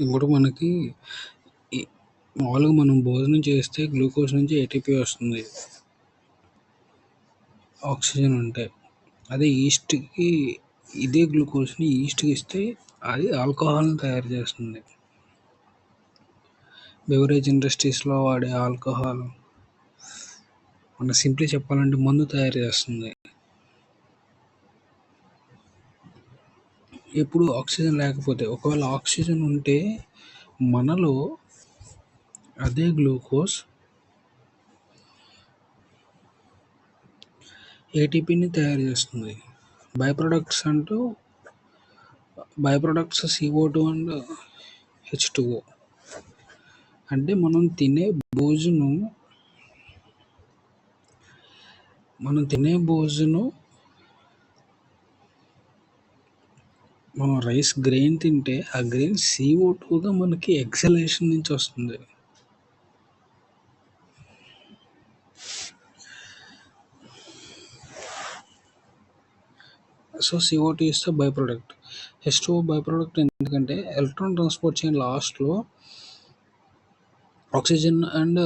ఇంకోటి మనకి ఈ మామూలుగా మనం భోజనం చేస్తే గ్లూకోజ్ నుంచి ఏటీపీ వస్తుంది ఆక్సిజన్ ఉంటే. అదే ఈస్ట్‌కి ఇదే గ్లూకోజ్‌ని ఈస్ట్‌కి ఇస్తే అది ఆల్కహాల్‌ని తయారు చేస్తుంది. బెవరేజ్ ఇండస్ట్రీస్‌లో వాడే ఆల్కహాల్ మన సింప్లీ చెప్పాలంటే మందు తయారు చేస్తుంది. ఎప్పుడు ఆక్సిజన్ లేకపోతే, ఒకవేళ ఆక్సిజన్ ఉంటే మనలో అదే గ్లూకోజ్ ఏటీపీని తయారు చేస్తుంది. By products CO2 and H2O. అంటే మనం తినే భోజనం మనం రైస్ గ్రెయిన్ తింటే ఆ గ్రెయిన్ CO2గా మనకి ఎక్సలేషన్ నుంచి వస్తుంది. So CO2 is the by product. H2O by product ఎందుకంటే ఎలక్ట్రాన్ ట్రాన్స్పోర్ట్ చైన్ లాస్ట్లో ఆక్సిజన్ అండ్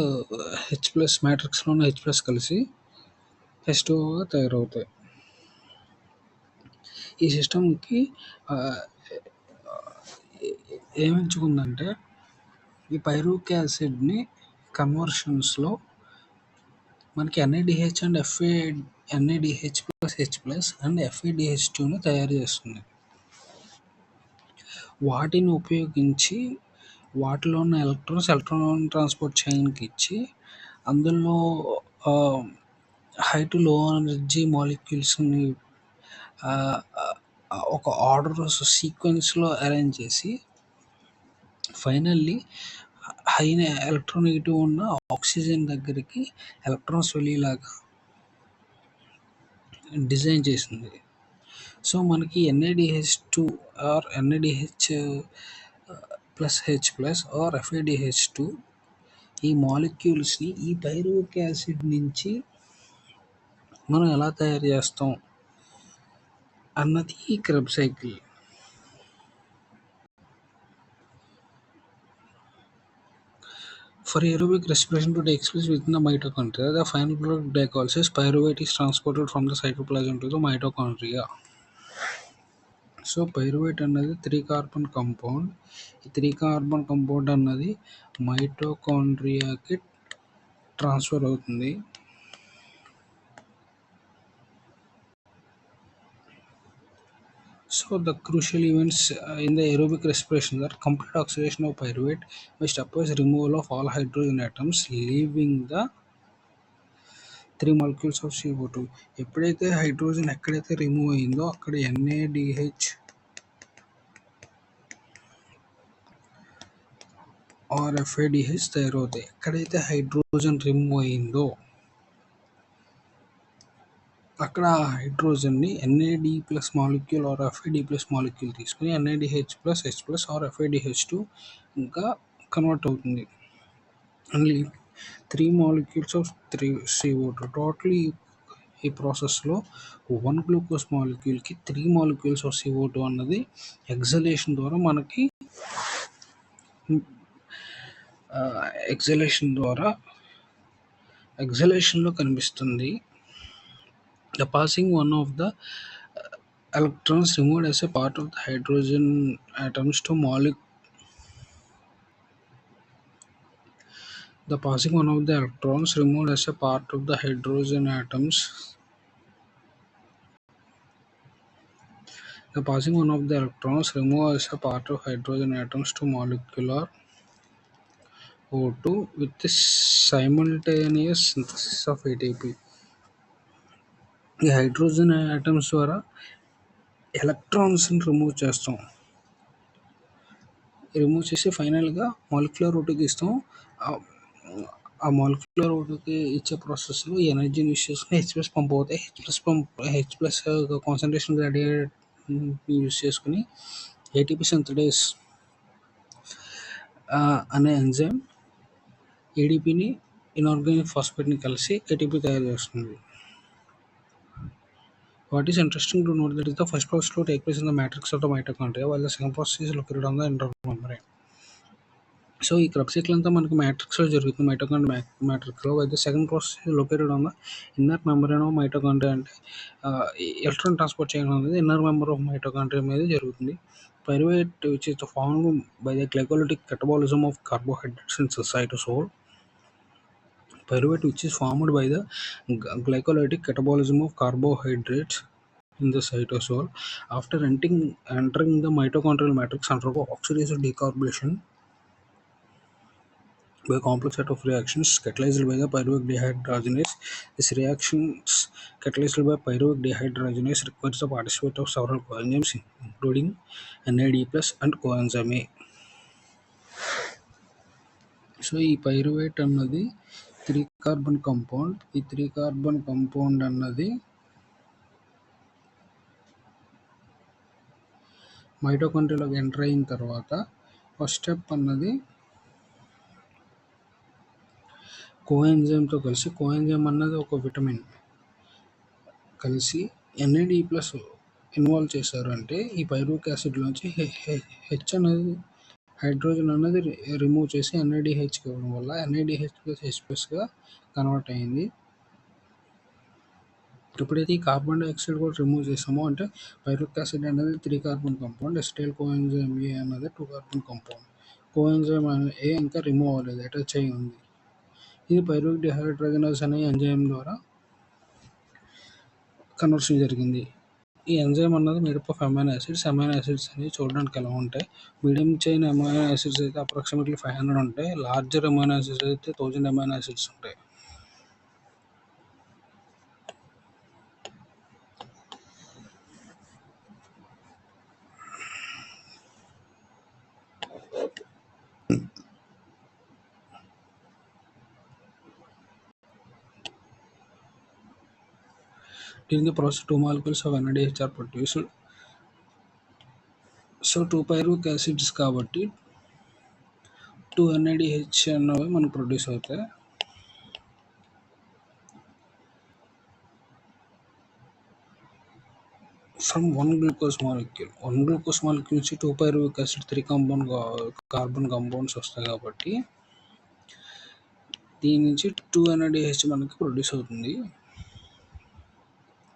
H+ మ్యాట్రిక్స్లోని H+ కలిసి H2Oగా తయారవుతాయి. ఈ సిస్టమ్కి ఏమెంచుకుందంటే ఈ పైరువిక్ యాసిడ్ని కన్వర్షన్స్లో మనకి NADH and NADH + H+ and FADH2ని తయారు చేస్తుంది. వాటిని ఉపయోగించి వాటిలో ఉన్న ఎలక్ట్రాన్ ట్రాన్స్పోర్ట్ చైన్కి ఇచ్చి అందులో హై టు లో ఎనర్జీ మాలిక్యూల్స్ని ఒక ఆర్డర్ సీక్వెన్స్లో అరేంజ్ చేసి ఫైనల్లీ హై ఎలక్ట్రోనెగటివ్ ఉన్న ఆక్సిజన్ దగ్గరికి ఎలక్ట్రాన్స్ వెళ్ళేలాగా డిజైన్ చేసింది. సో మనకి NADH2 are NADH + H+ are FADH2 ఈ మాలిక్యూల్స్ని ఈ పైరువిక్ యాసిడ్ నుంచి మనం ఎలా తయారు చేస్తాం అన్నది ఈ Krebs cycle. For aerobic respiration to take place within the mitochondria, the final product glycolysis pyruvate is transported from the cytoplasm to the mitochondria. So pyruvate అన్నది 3 కార్బన్ కాంపౌండ్. ఈ 3 కార్బన్ కాంపౌండ్ అన్నది మైటోకాండ్రియాకి ట్రాన్స్ఫర్ అవుతుంది. So the crucial events in the aerobic respiration are complete oxidation of pyruvate, which stepwise removal of all hydrogen atoms, leaving the 3 molecules of CO2. ఎప్పుడైతే hydrogen ఎక్కడైతే remove అయిందో అక్కడ NADH are FADH తయారవుతాయి. ఎక్కడైతే hydrogen remove అయిందో అక్కడ ఆ హైడ్రోజన్ని NAD+ molecule are FAD+ molecule తీసుకుని NADH+ H+ ఆర్ FADH2 ఇంకా కన్వర్ట్ అవుతుంది. Only 3 molecules of CO2. Totally ఈ ప్రాసెస్లో 1 గ్లూకోజ్ మాలిక్యూల్కి 3 molecules of CO2 అన్నది ఎగ్జలేషన్ ద్వారా మనకి ఎగ్జలేషన్లో కనిపిస్తుంది. The passing one of the electrons removed as a part of the hydrogen atoms to The passing one of the electrons removed as a part of the hydrogen atoms. The passing one of the electrons removed as a part of hydrogen atoms to molecular O2 with the simultaneous synthesis of ATP. ఈ hydrogen atoms ద్వారా ఎలక్ట్రాన్స్ని remove చేసి ఫైనల్గా molecular ఓటుకి ఇస్తాం. ఆ molecular ఓటుకి ఇచ్చే ప్రాసెస్లో ఎనర్జీని యూస్ చేసుకుని H+ పంప్ అవుతాయి. H+ కాన్సన్ట్రేషన్ గ్రేడియంట్ యూస్ చేసుకుని ATP సింథటైజ్ అనే ఎంజైమ్ ADPని ఇనార్గానిక్ ఫాస్ఫేట్ని కలిసి ATP తయారు చేస్తుంది. What is interesting to note that is the first process to take place in the matrix of the mitochondria, while the second process is located on the internal membrane. So, ఈ Krebs cycle అంతా మనకి మ్యాట్రిక్స్‌లో జరుగుతుంది. Mitochondria మ్యాట్రిక్స్‌లో. అయితే second process is located on the inner membrane of mitochondria. అంటే electron transport చేయడం అనేది ఇన్నర్ మెంబర్ ఆఫ్ మైటోకాండ్రియా మీద జరుగుతుంది. Pyruvate which is formed by the glycolytic catabolism of carbohydrates in cytosol. Pyruvate which is formed by the glycolytic catabolism of carbohydrates in the cytosol. After entering the mitochondrial matrix, undergo oxidative decarbonation by a complex set of reactions catalyzed by the pyruvate dehydrogenase. These reactions catalyzed by pyruvate dehydrogenase requires the participation of several coenzymes including NAD+ and coenzyme A. So, ఈ pyruvate అన్నది 3 carbon compound. ఈ 3 carbon compound అన్నది మైటోకాండ్రియాలోకి enter అయిన తర్వాత first step అన్నది కోఎంజైమ్‌తో కలిసి, coenzyme అన్నది ఒక విటమిన్ కలిసి NAD+ ఇన్వాల్వ్ చేశారు. అంటే ఈ పైరువిక్ యాసిడ్‌లోంచి హెచ్ అనేది హైడ్రోజన్ అన్నది రిమూవ్ చేసి NADHకి ఇవ్వడం వల్ల NADH+H+గా కన్వర్ట్ అయింది. ఎప్పుడైతే ఈ కార్బన్ డైఆక్సైడ్ కూడా రిమూవ్ చేసామో అంటే పైరువిక్ యాసిడ్ అనేది 3 కార్బన్ కాంపౌండ్, ఎసిటైల్ కోఎంజైమ్ ఏ అన్నది 2 కార్బన్ కాంపౌండ్. కోఎంజైమ్ ఏ ఇంకా రిమూవ్ అవ్వలేదు, అటాచ్ అయి ఉంది. ఇది పైరువిక్ డిహైడ్రోజనేస్ అనే ఎంజైమ్ ద్వారా కన్వర్షన్ జరిగింది. ఈ ఎంజైమ్ అన్నది made up of amino acids. Amino acids అనేవి చూడడానికి ఎలా ఉంటాయి? మీడియం చైన్ అమైనో యాసిడ్స్ అయితే అప్రాక్సిమేట్లీ 500 ఉంటాయి. లార్జర్ అమైనో యాసిడ్స్ అయితే 1000 అమైనో యాసిడ్స్ ఉంటాయి. During the process, 2 molecules of NADH are produced. So 2 pyruvic acids కాబట్టి 2 NADH అనేవి మనకు ప్రొడ్యూస్ అవుతాయి. From 1 glucose molecule. 1 glucose molecule నుంచి 2 పైరువిక్ యాసిడ్ 3 కార్బన్ కాంపౌండ్స్ వస్తాయి కాబట్టి దీని నుంచి 2 NADH మనకి ప్రొడ్యూస్ అవుతుంది.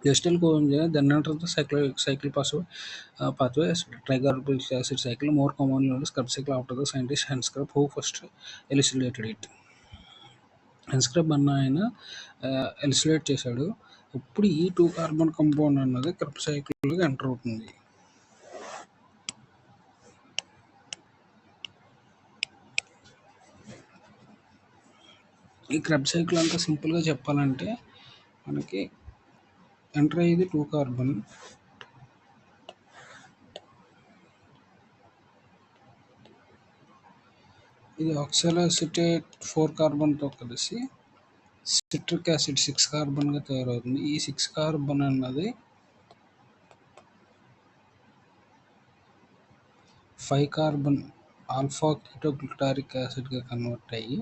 Acetyl coenzyme then enters the cycle pathway tricarboxylic acid cycle, more commonly known as Krebs cycle, after the scientist Hans Krebs who first elucidated it. Hence Krebs అన్న ఆయన ఎలిసిలేట్ చేశాడు. ఇప్పుడు ఈ 2 కార్బన్ కాంపౌండ్ అన్నది Krebs సైకిల్లోకి enter అవుతుంది. ఈ Krebs cycle అంతా సింపుల్గా చెప్పాలంటే మనకి ఎంటర్ అయ్యేది 2 కార్బన్, ఇది ఆక్సాలోఅసిటేట్ 4 కార్బన్తో కలిసి సిట్రిక్ యాసిడ్ 6 కార్బన్గా తయారవుతుంది. ఈ 6 కార్బన్ అన్నది 5 కార్బన్ ఆల్ఫా కీటోగ్లూటారిక్ యాసిడ్గా కన్వర్ట్ అయ్యి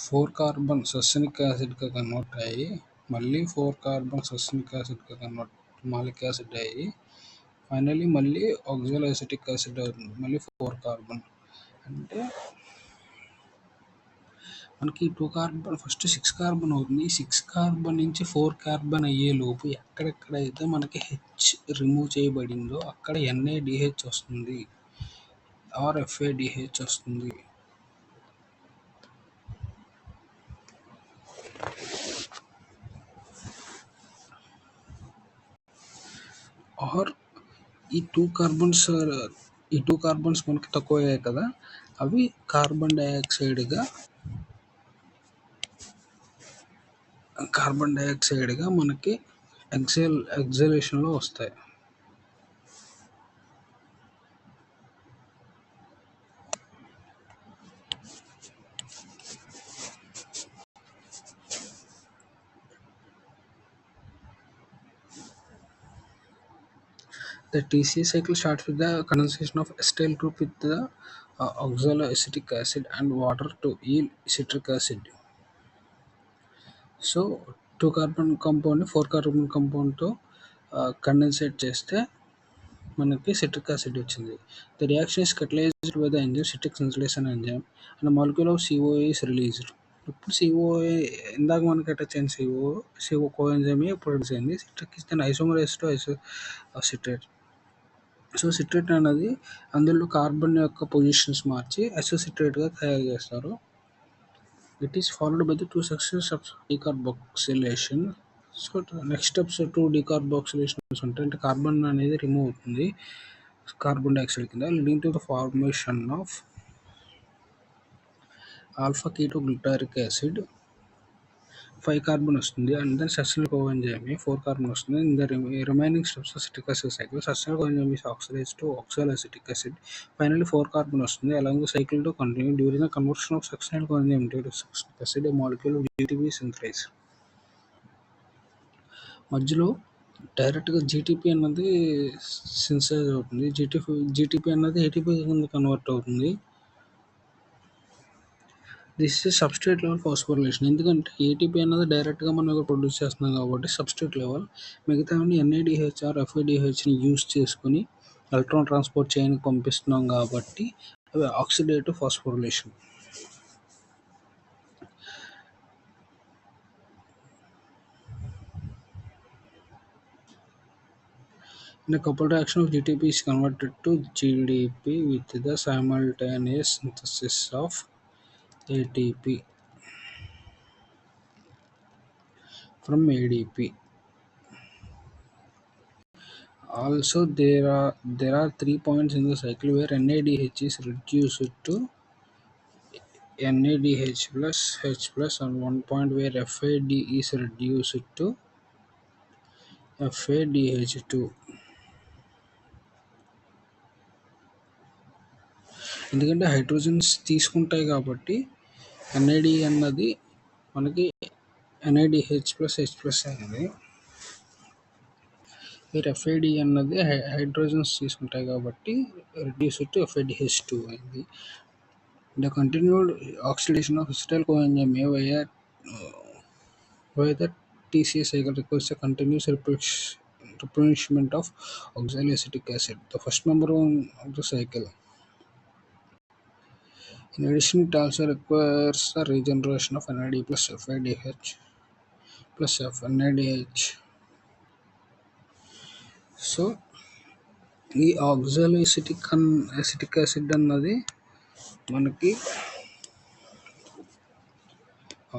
4 కార్బన్ సస్సెనిక్ యాసిడ్గా కన్వర్ట్ అయ్యి మళ్ళీ 4 కార్బన్ సస్సెనిక్ యాసిడ్గా మాలిక్ యాసిడ్ అయ్యి ఫైనల్లీ మళ్ళీ ఆక్సాలోఅసిటిక్ యాసిడ్ అవుతుంది, మళ్ళీ 4 కార్బన్. అంటే మనకి 2 కార్బన్ ఫస్ట్ 6 కార్బన్ అవుతుంది. ఈ 6 కార్బన్ నుంచి 4 కార్బన్ అయ్యే లోపు ఎక్కడెక్కడైతే మనకి హెచ్ రిమూవ్ చేయబడిందో అక్కడ NADH వస్తుంది ఆర్ FADH వస్తుంది. ఆర్ ఈ 2 కార్బన్స్ మనకి తక్కువ అయ్యాయి కదా, అవి కార్బన్ డైఆక్సైడ్గా మనకి ఎగ్జలేషన్లో వస్తాయి. The TCA cycle starts with the condensation of acetyl group with the oxaloacetic acid and water to yield citric acid. So 2 carbon కాంపౌండ్ని 4 కార్బన్ కాంపౌండ్తో కండెన్సేట్ చేస్తే మనకి సిట్రిక్ యాసిడ్ వచ్చింది. The reaction is catalyzed by the enzyme citric acylation enzyme and a molecule of COA is released. ఇప్పుడు COA ఇందాక మనకి attach అయిన CO coenzyme ఇప్పుడు రిలీజ్ అయింది. Citric is then isomerise to citrate. So citrate అనేది అందులో carbon యొక్క positions మార్చి ఐసోసిట్రేట్గా తయారు చేస్తారు. It is followed by the 2 successive steps of decarboxylation. So next steps 2 decarboxylations ఉంటాయి. అంటే కార్బన్ అనేది రిమూవ్ అవుతుంది కార్బన్ డైఆక్సైడ్ కింద, leading to the formation of alpha ketoglutaric acid 5 carbon వస్తుంది. And then succinyl coenzyme 4 carbon వస్తుంది. In the remaining steps of citric acid cycle succinyl coenzyme is oxidised to oxaloacetic acid. Finally 4 carbon వస్తుంది. Along the cycle to continue during the conversion of succinyl coenzyme to succinic acid a molecule of GTP synthesise. మధ్యలో డైరెక్ట్గా GTP అన్నది synthesise అవుతుంది. GTP అన్నది ATP కింద convert అవుతుంది. This is substrate level phosphorylation. ఎందుకంటే ATP అన్నది డైరెక్ట్గా మనం ఇక్కడ ప్రొడ్యూస్ చేస్తున్నాం కాబట్టి సబ్స్ట్రేట్ లెవెల్. మిగతావన్నీ ఎన్ఏడిహెచ్ ఆర్ ఎఫ్ఐడిహెచ్ని యూస్ చేసుకుని ఎలక్ట్రాన్ ట్రాన్స్పోర్ట్ చేయడానికి పంపిస్తున్నాం కాబట్టి అవి oxidative phosphorylation. In a coupled reaction of GTP is converted to GDP with the simultaneous synthesis of ATP from ADP. Also, there are 3 points in the cycle where NADH is reduced to NADH plus H plus, and 1 point where FAD is reduced to FADH2. ఎందుకంటే hydrogens తీసుకుంటాయి కాబట్టి NAD అన్నది మనకి NADH plus H plus అయింది. మీరు FID అన్నది hydrogens తీసుకుంటాయి కాబట్టి రెడ్యూస్ టు FADH2 అయింది. The continued oxidation of acetyl coenzyme A via the TCA cycle requires a continuous replenishment of oxaloacetic acid, the first member of the cycle. In addition, it also requires the regeneration of NAD plus FADH plus NADH. So ఈ ఆక్సాలోఅసిటిక్ acid అన్నది మనకి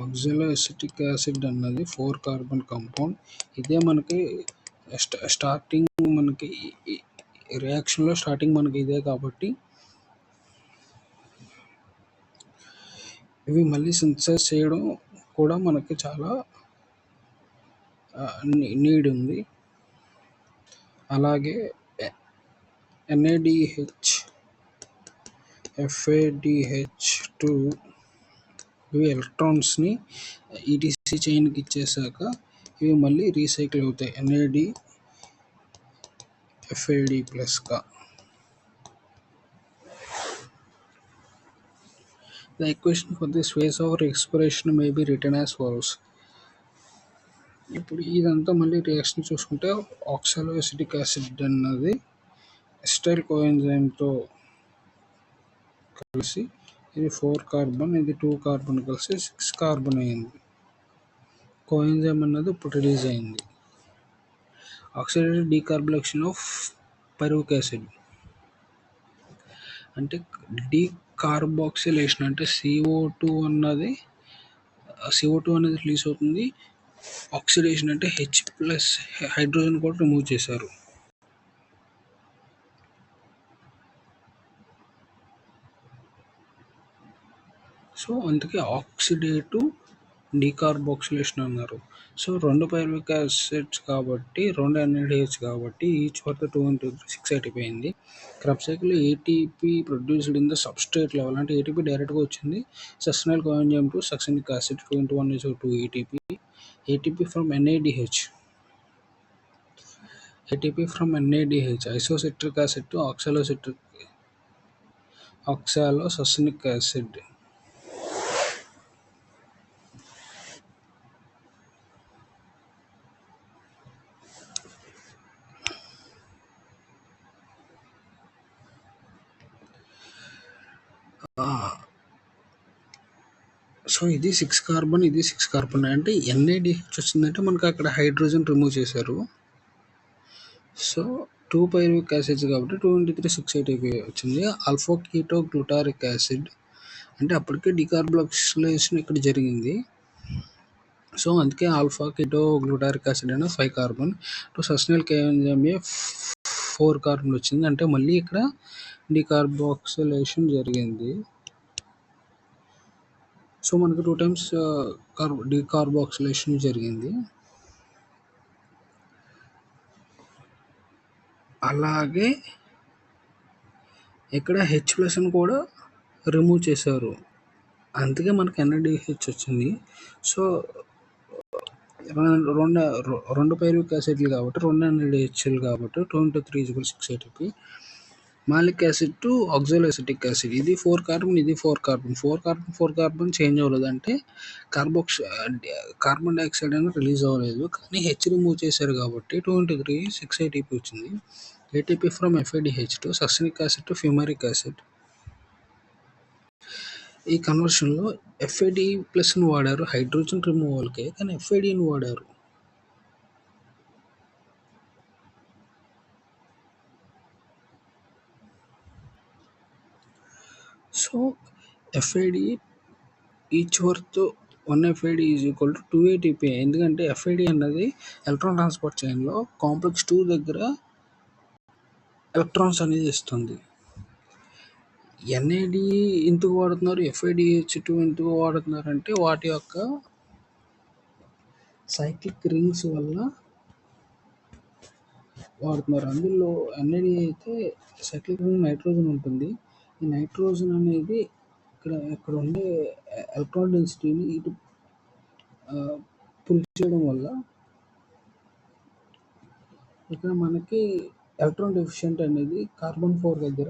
ఆక్సాలోఅసిటిక్ acid అన్నది 4 carbon compound. ఇదే మనకి starting మనకి రియాక్షన్లో starting మనకి ఇదే కాబట్టి ఇవి మళ్ళీ సింథసైజ్ చేయడం కూడా మనకి చాలా నీడ్ ఉంది. అలాగే NADH FADH2 ఇవి ఎలక్ట్రాన్స్ని ఈటీసీ చైన్కి ఇచ్చేసాక ఇవి మళ్ళీ రీసైకిల్ అవుతాయి NAD FAD ప్లస్గా. The equation for this phase of respiration may be written as follows. ఇప్పుడు ఇదంతా మళ్ళీ రియాక్షన్ చూసుకుంటే ఆక్సాలోఅసిటిక్ యాసిడ్ అన్నది ఎసిటైల్ కోఎంజైమ్తో కలిసి ఇది 4 కార్బన్, ఇది 2 కార్బన్ కలిసి 6 కార్బన్ అయింది. కోఎంజైమ్ అన్నది ఇప్పుడు రిలీజ్ అయింది. Oxidative decarboxylation of pyruvic acid అంటే డీకార్బాక్సిలేషన్ అంటే CO2 అనేది రిలీజ్ అవుతుంది. ఆక్సిడేషన్ అంటే H ప్లస్ హైడ్రోజన్ కూడా రిమూవ్ చేశారు. సో అందుకే ఆక్సిడేటివ్ డీకార్బాక్సిలేషన్ అన్నారు. సో 2 పైరువిక్ యాసిడ్స్ కాబట్టి 2 NADH కాబట్టి each for the 2 into 6 ATP అయింది. Krebs cycle ATP produced in the substrate level అంటే ఏటీపీ డైరెక్ట్గా వచ్చింది. Succinyl coenzyme to succinic acid 2 into 1 is 2 ATP from NADH. ATP from NADH isocitric acid to oxalosuccinic acid. So ఇది 6 carbon, ఇది 6 carbon. అంటే NADH వచ్చిందంటే మనకు అక్కడ hydrogen remove చేశారు. సో 2 పైరువిక్ యాసిడ్స్ కాబట్టి 2 × 3 6 వచ్చింది. ఆల్ఫా కీటో గ్లూటారిక్ యాసిడ్ అంటే అప్పటికే డికార్బోక్సిలేషన్ ఇక్కడ జరిగింది. సో అందుకే ఆల్ఫా కీటో గ్లూటారిక్ యాసిడ్ అనేది 5 కార్బన్. టు సస్టైనల్ కేఎన్జామే 4 కార్బన్ వచ్చింది. అంటే మళ్ళీ ఇక్కడ డికార్బోక్సిలేషన్ జరిగింది. సో మనకు 2 టైమ్స్ డికార్బోక్సిలేషన్ జరిగింది. అలాగే ఇక్కడ H+ కూడా రిమూవ్ చేశారు. అందుకే మనకి NADH వచ్చింది. సో రెండు పైరువిక్ యాసిడ్లు కాబట్టి 2 NADHలు కాబట్టి 2 × 3 = 6 ATP. Malic acid to oxaloacetic acid. ఇది 4 కార్బన్, ఇది 4 కార్బన్. 4 కార్బన్ చేంజ్ అవ్వలేదు. అంటే కార్బన్ డైఆక్సైడ్ అనేది రిలీజ్ అవ్వలేదు. కానీ హెచ్ రిమూవ్ చేశారు కాబట్టి 2 × 3 6 ATP వచ్చింది. ATP from FADH to succinic acid to fumaric acid. ఈ కన్వర్షన్లో FAD+ని వాడారు హైడ్రోజన్ రిమూవల్కే, కానీ FADని వాడారు. So FAD each worth 1 FAD = 2 ATP. ఎందుకంటే FAD అన్నది ఎలక్ట్రాన్ ట్రాన్స్పోర్ట్ చైన్లో కాంప్లెక్స్ 2 దగ్గర ఎలక్ట్రాన్స్ అనేది ఇస్తుంది. NAD ఎందుకు వాడుతున్నారు, FADH2 ఎందుకు వాడుతున్నారు అంటే వాటి యొక్క సైక్లిక్ రింగ్స్ వల్ల వాడుతున్నారు. అందులో NAD అయితే సైక్లిక్ రింగ్ నైట్రోజన్ ఉంటుంది. ఈ నైట్రోజన్ అనేది ఇక్కడ ఉండే ఎలక్ట్రాన్ డెన్సిటీని ఇటు పుల్ చేయడం వల్ల ఇక్కడ మనకి ఎలక్ట్రాన్ డెఫిషియెంట్ అనేది కార్బన్ 4 దగ్గర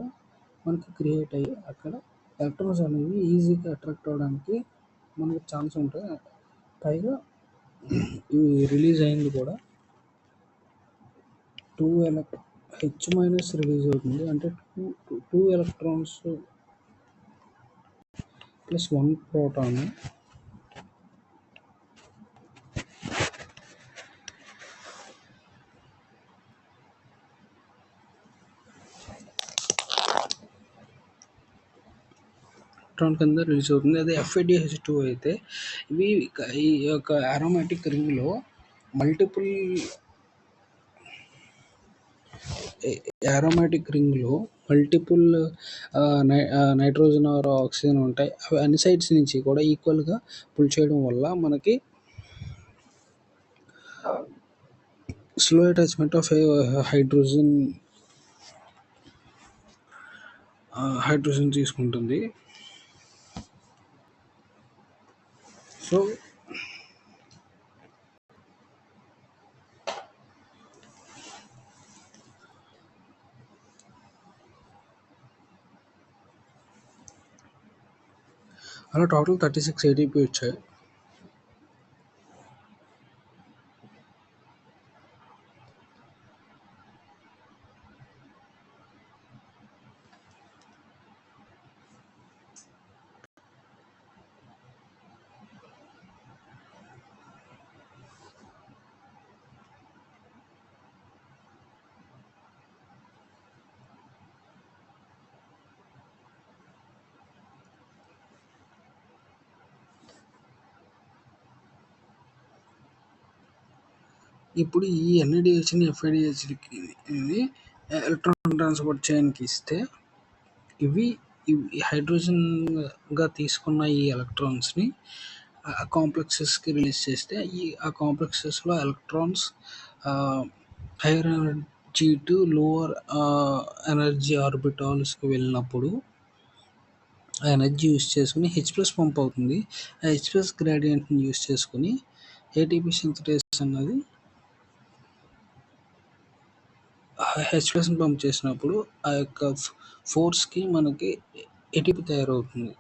మనకి క్రియేట్ అయ్యి అక్కడ ఎలక్ట్రాన్స్ అనేవి ఈజీగా అట్రాక్ట్ అవ్వడానికి మనకు ఛాన్స్ ఉంటాయి. పైగా ఇవి రిలీజ్ అయింది కూడా 2 H- రిలీజ్ అవుతుంది. అంటే 2 ఎలక్ట్రాన్స్ ప్లస్ 1 ప్రోటాన్. కింద రిలీజ్ అవుతుంది. అదే FADH2 అయితే ఇవి ఈ యొక్క అరోమాటిక్ రింగ్లో మల్టిపుల్ నైట్రోజన్ ఆర్ ఆక్సిజన్ ఉంటాయి. అవి అన్ని సైడ్స్ నుంచి కూడా ఈక్వల్గా పుల్ చేయడం వల్ల మనకి స్లో అటాచ్మెంట్ ఆఫ్ హైడ్రోజన్ తీసుకుంటుంది. సో అలా టోటల్ 36 ATP వచ్చాయి. ఇప్పుడు ఈ NADHని FADHకి ఎలక్ట్రాన్ ట్రాన్స్పోర్ట్ చైన్కి ఇస్తే ఇవి హైడ్రోజన్గా తీసుకున్న ఈ ఎలక్ట్రాన్స్ని కాంప్లెక్సెస్కి రిలీజ్ చేస్తే ఆ కాంప్లెక్సెస్లో electrons higher energy to lower energy ఆర్బిటాల్స్కి వెళ్ళినప్పుడు ఆ ఎనర్జీ యూస్ చేసుకుని H+ పంప్ అవుతుంది. ఆ H+ గ్రేడియంట్ని యూస్ చేసుకుని ATP సింథటైజ్ అన్నది H+ని పంప్ చేసినప్పుడు ఆ యొక్క ఫోర్స్కి మనకి ATP తయారవుతుంది.